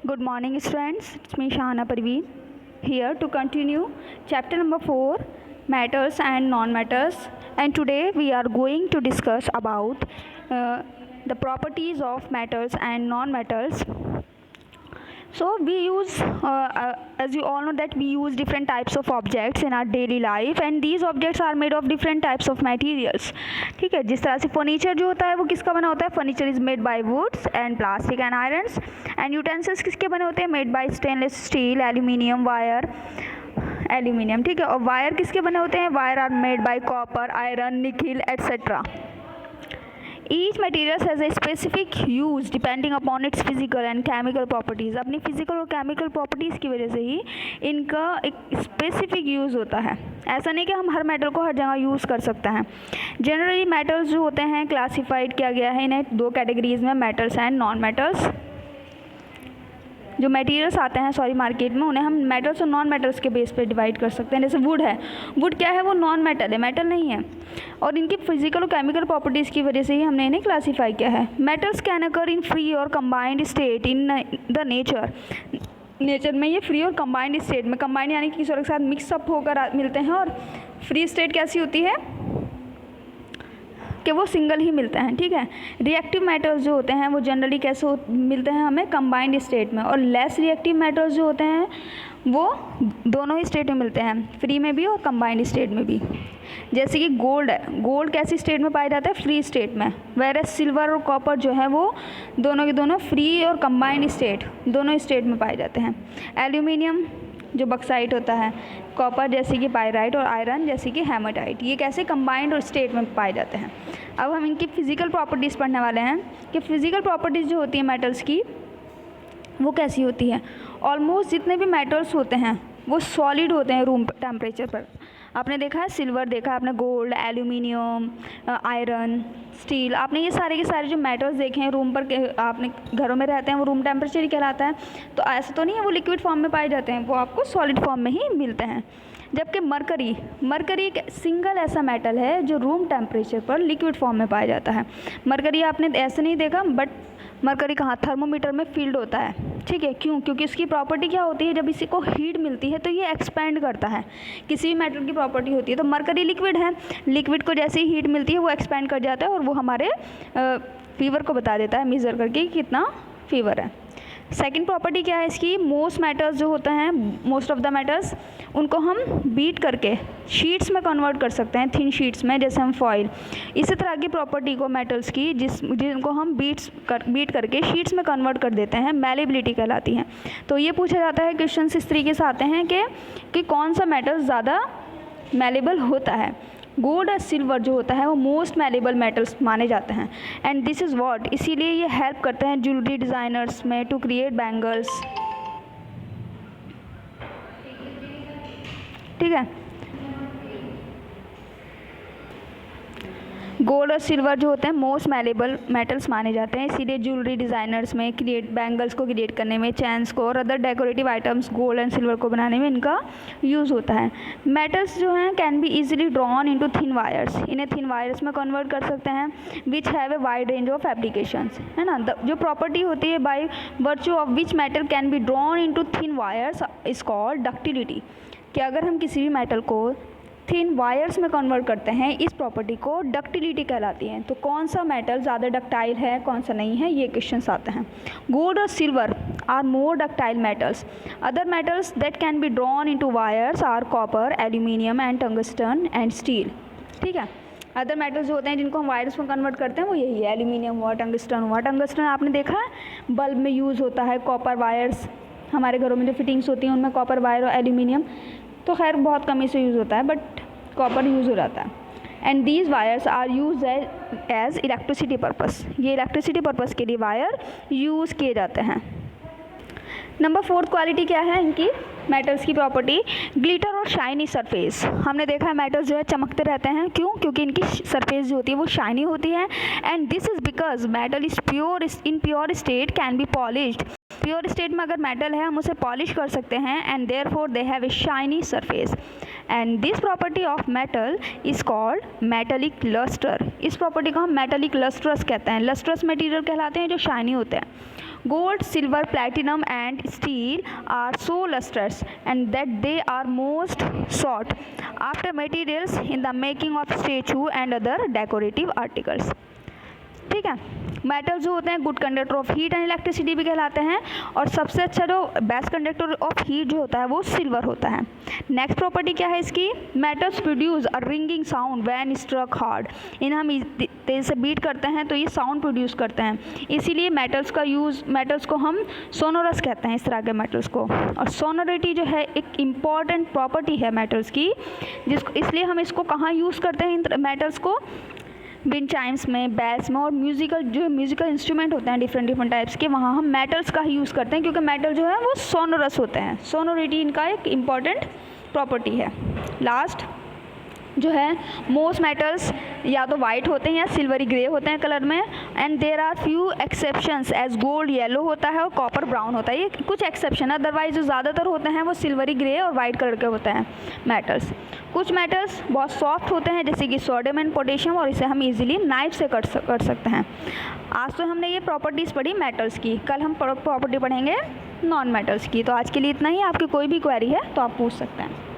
Good morning, students. It's me, Shahana Parveen, here to continue chapter number 4, Matters and Non-Matters. And today we are going to discuss about the properties of matters and non-matters. So we use, as you all know, that we use different types of objects in our daily life, and these objects are made of different types of materials. ठीक है, जिस तरह से furniture जो होता है वो किसका बना होता है? Furniture is made by woods and plastic and irons. And utensils किसके बने होते हैं? Made by stainless steel, aluminium, wire, aluminium. ठीक है, और वायर किसके बने होते हैं? Wire are made by copper, iron, nickel etcetera. Each material has a specific use depending upon its physical and chemical properties. अपनी physical और chemical properties की वजह से ही इनका एक specific use होता है. ऐसा नहीं कि हम हर मेटल को हर जगह यूज़ कर सकते हैं. जनरली मेटल्स जो होते हैं क्लासीफाइड किया गया है इन्हें दो कैटेगरीज में, मेटल्स एंड नॉन मेटल्स. जो मटेरियल्स आते हैं मार्केट में उन्हें हम मेटल्स और नॉन मेटल्स के बेस पे डिवाइड कर सकते हैं. जैसे वुड है, वुड क्या है? वो नॉन मेटल है, मेटल नहीं है, और इनकी फिजिकल और केमिकल प्रॉपर्टीज़ की वजह से ही हमने इन्हें क्लासीफाई किया है. Metals can occur in free और combined state in the nature में. ये फ्री और कंबाइंड स्टेट में, कंबाइंड यानी कि किसी और के साथ मिक्सअप होकर मिलते हैं, और फ्री स्टेट कैसी होती है कि वो सिंगल ही मिलते हैं. ठीक है, रिएक्टिव मेटल्स जो होते हैं वो जनरली कैसे मिलते हैं हमें? कंबाइंड स्टेट में. और लेस रिएक्टिव मेटल्स जो होते हैं वो दोनों ही स्टेट में मिलते हैं, फ्री में भी और कंबाइंड स्टेट में भी. जैसे कि गोल्ड है, गोल्ड कैसी स्टेट में पाया जाता है? फ्री स्टेट में. वेयर सिल्वर और कॉपर जो है वो दोनों के दोनों फ्री और कंबाइंड स्टेट दोनों स्टेट में पाए जाते हैं. एल्यूमिनियम जो बक्साइट होता है, कॉपर जैसे कि पायराइट, और आयरन जैसे कि हेमाटाइट, ये कैसे कंबाइंड और स्टेट में पाए जाते हैं. अब हम इनकी फिजिकल प्रॉपर्टीज़ पढ़ने वाले हैं कि फिजिकल प्रॉपर्टीज़ जो होती है मेटल्स की वो कैसी होती है. ऑलमोस्ट जितने भी मेटल्स होते हैं वो सॉलिड होते हैं रूम टेम्परेचर पर. आपने देखा है सिल्वर, देखा है आपने, गोल्ड, एल्यूमिनियम, आयरन, स्टील, आपने ये सारे के सारे जो मेटल्स देखे हैं रूम पर, आपने घरों में रहते हैं, वो रूम टेम्परेचर ही कहलाता है. तो ऐसा तो नहीं है वो लिक्विड फॉर्म में पाए जाते हैं, वो आपको सॉलिड फॉर्म में ही मिलते हैं. जबकि मरकरी एक सिंगल ऐसा मेटल है जो रूम टेम्परेचर पर लिक्विड फॉर्म में पाया जाता है. मरकरी आपने ऐसे नहीं देखा, बट मरकरी कहाँ? थर्मोमीटर में फील्ड होता है. ठीक है, क्यों? क्योंकि इसकी प्रॉपर्टी क्या होती है? जब इसी को हीट मिलती है तो ये एक्सपेंड करता है. किसी भी मेटल की प्रॉपर्टी होती है, तो मरकरी लिक्विड है, लिक्विड को जैसे ही हीट मिलती है वो एक्सपेंड कर जाता है और वो हमारे फीवर को बता देता है मेज़र करके कि कितना फीवर है. सेकंड प्रॉपर्टी क्या है इसकी? मोस्ट मेटल्स जो होते हैं, मोस्ट ऑफ द मेटल्स, उनको हम बीट करके शीट्स में कन्वर्ट कर सकते हैं, थिन शीट्स में, जैसे हम फॉइल. इसी तरह की प्रॉपर्टी को मेटल्स की जिनको हम बीट करके शीट्स में कन्वर्ट कर देते हैं, मैलेबिलिटी कहलाती है. तो ये पूछा जाता है, क्वेश्चन इस तरीके से आते हैं कि कौन सा मेटल ज़्यादा मैलेबल होता है. गोल्ड और सिल्वर जो होता है वो मोस्ट मैलेबल मेटल्स माने जाते हैं. एंड दिस इज़ व्हाट, इसीलिए ये हेल्प करते हैं ज्वेलरी डिज़ाइनर्स में टू क्रिएट बैंगल्स. ठीक है, गोल्ड और सिल्वर जो होते हैं मोस्ट मैलेबल मेटल्स माने जाते हैं, इसीलिए ज्वेलरी डिज़ाइनर्स में बैंगल्स को क्रिएट करने में, चैन्स को और other decorative items gold and silver को बनाने में इनका यूज़ होता है. मेटल्स जो हैं can be easily drawn into thin wires, इन्हें थिन वायर्स में कन्वर्ट कर सकते हैं, which have a wide range of applications. है ना, जो प्रॉपर्टी होती है by virtue of which metal can be drawn into thin wires is called ductility. कि अगर हम किसी भी मेटल को थिन वायर्स में कन्वर्ट करते हैं, इस प्रॉपर्टी को डक्टिलिटी कहलाती है. तो कौन सा मेटल ज़्यादा डक्टाइल है, कौन सा नहीं है, ये क्वेश्चंस आते हैं. गोल्ड और silver are more ductile metals. Other metals that can be drawn into wires are copper, aluminium and tungsten and steel. ठीक है, अदर मेटल्स जो होते हैं जिनको हम वायर्स में कन्वर्ट करते हैं वो यही है, एल्यूमिनियम हुआ, टंगस्टन हुआ. टंगस्टन आपने देखा है बल्ब में यूज़ होता है. कॉपर वायर्स, हमारे घरों में जो फिटिंग्स होती हैं उनमें कॉपर वायर और एल्यूमिनियम तो खैर बहुत कमी से यूज़ होता है, बट कॉपर यूज़ हो जाता है. And these wires are use as electricity purpose. ये इलेक्ट्रिसिटी पर्पस के लिए वायर यूज़ किए जाते हैं. नंबर 4 क्वालिटी क्या है इनकी मेटल्स की प्रॉपर्टी? ग्लिटर और शाइनी सरफेस. हमने देखा है मेटल्स जो है चमकते रहते हैं, क्यों? क्योंकि इनकी सरफेस जो होती है वो शाइनी होती है. And this is because metal is pure in pure state can be polished. Pure state में अगर मेटल है हम उसे पॉलिश कर सकते हैं, and therefore they have a shiny surface. And this property of metal is called metallic lustre. इस property को हम मेटेलिक लस्ट्रस कहते हैं. लस्ट्रस मटेरियल कहलाते हैं जो शाइनी होते हैं. Gold, silver, platinum and steel are so lustrous and that they are most sought after materials in the making of statue and other decorative articles. ठीक है, मेटल जो होते हैं good conductor of heat and electricity भी कहलाते हैं, और सबसे अच्छा जो बेस्ट कंडक्टर ऑफ हीट जो होता है वो सिल्वर होता है। नेक्स्ट प्रॉपर्टी क्या है इसकी, metals produce a ringing sound when struck hard. इन्हें हम तेज से बीट करते हैं तो ये साउंड प्रोड्यूस करते हैं, इसीलिए मेटल्स को हम सोनोरस कहते हैं, इस तरह के मेटल्स को। और सोनोरिटी जो है एक इम्पॉर्टेंट प्रॉपर्टी है मेटल्स की, जिसको इसलिए हम इसको कहाँ यूज़ करते हैं इन मेटल्स को, विंड चाइम्स में, बेल्स में, और म्यूज़िकल इंस्ट्रूमेंट होते हैं डिफरेंट टाइप्स के, वहाँ हम मेटल्स का ही यूज़ करते हैं क्योंकि मेटल जो है वो सोनोरस होते हैं। सोनोरिटी इनका एक इम्पॉर्टेंट प्रॉपर्टी है। लास्ट जो है, मोस्ट मेटल्स या तो वाइट होते हैं या सिल्वरी ग्रे होते हैं कलर में, and there are few exceptions as gold yellow होता है और कॉपर ब्राउन होता है। ये कुछ एक्सेप्शन है, अदरवाइज जो ज़्यादातर होते हैं वो सिल्वरी ग्रे और वाइट कलर के होते हैं मेटल्स। कुछ मेटल्स बहुत सॉफ्ट होते हैं जैसे कि सोडियम एंड पोटेशियम, और इसे हम इजीली नाइफ से कट सकते हैं। आज तो हमने ये प्रॉपर्टीज़ पढ़ी मेटल्स की, कल हम प्रॉपर्टी पढ़ेंगे नॉन मेटल्स की। तो आज के लिए इतना ही। आपकी कोई भी क्वेरी है तो आप पूछ सकते हैं।